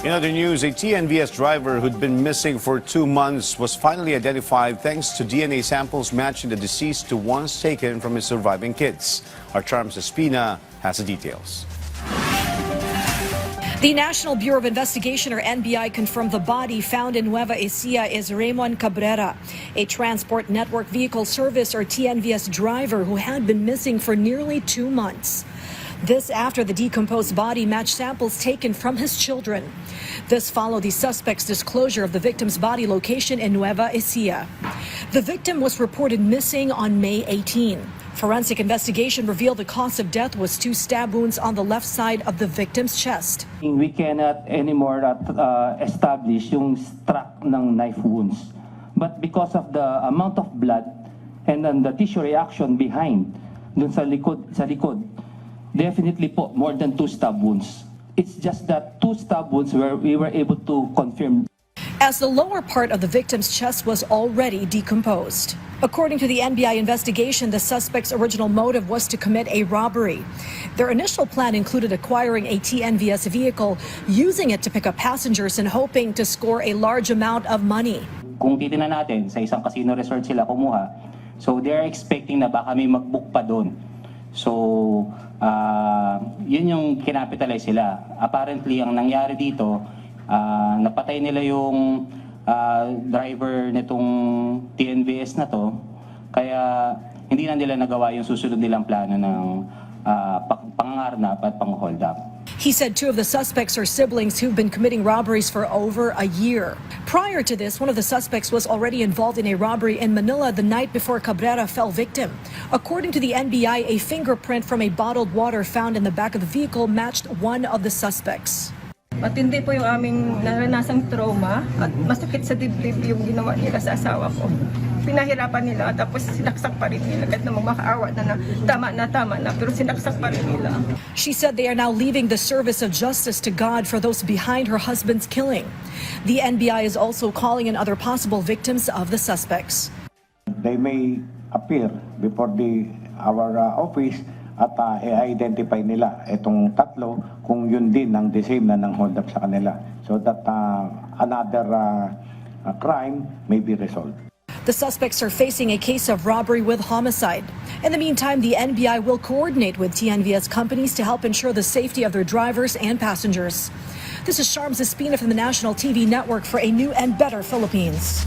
In other news, a TNVS driver who'd been missing for 2 months was finally identified thanks to DNA samples matching the deceased to ones taken from his surviving kids. Our Charms Espina has the details. The National Bureau of Investigation, or NBI, confirmed the body found in Nueva Ecija is Raymond Cabrera, a Transport Network Vehicle Service, or TNVS driver who had been missing for nearly 2 months. This after the decomposed body matched samples taken from his children. This followed the suspect's disclosure of the victim's body location in Nueva Ecija. The victim was reported missing on May 18. Forensic investigation revealed the cause of death was 2 stab wounds on the left side of the victim's chest. We cannot anymore establish yung struck ng knife wounds. But because of the amount of blood and then the tissue reaction behind, dun sa likod, definitely po more than 2 stab wounds. It's just that 2 stab wounds where we were able to confirm. As the lower part of the victim's chest was already decomposed. According to the NBI investigation, the suspect's original motive was to commit a robbery. Their initial plan included acquiring a TNVS vehicle, using it to pick up passengers and hoping to score a large amount of money. Kung titingnan natin, sa isang casino resort sila kumuha, so they're expecting na baka may mag-book pa doon. So, yun yung kinapitalize sila. Apparently, ang nangyari dito, napatay nila yung driver nitong TNVS na to, kaya hindi na nila nagawa yung susunod nilang plano ng pangangarnap at pang-hold up. He said 2 of the suspects are siblings who've been committing robberies for over a year. Prior to this, one of the suspects was already involved in a robbery in Manila the night before Cabrera fell victim. According to the NBI, a fingerprint from a bottled water found in the back of the vehicle matched one of the suspects. Matindi po yung aming naranasang trauma at masakit sa dibdib yung ginawa nila sa asawa ko. Pinahirapan nila tapos sinaksak pa rin nila kahit na makaawa na tama na pero sinaksak pa rin nila. She said they are now leaving the service of justice to God for those behind her husband's killing. The NBI is also calling in other possible victims of the suspects. They may appear before our office at i-identify nila itong tatlo kung yun din ang the same na nang hold up sa kanila so that another crime may be resolved. The suspects are facing a case of robbery with homicide. In the meantime, the NBI will coordinate with TNVS companies to help ensure the safety of their drivers and passengers. This is Charms Espina from the National TV Network for a new and better Philippines.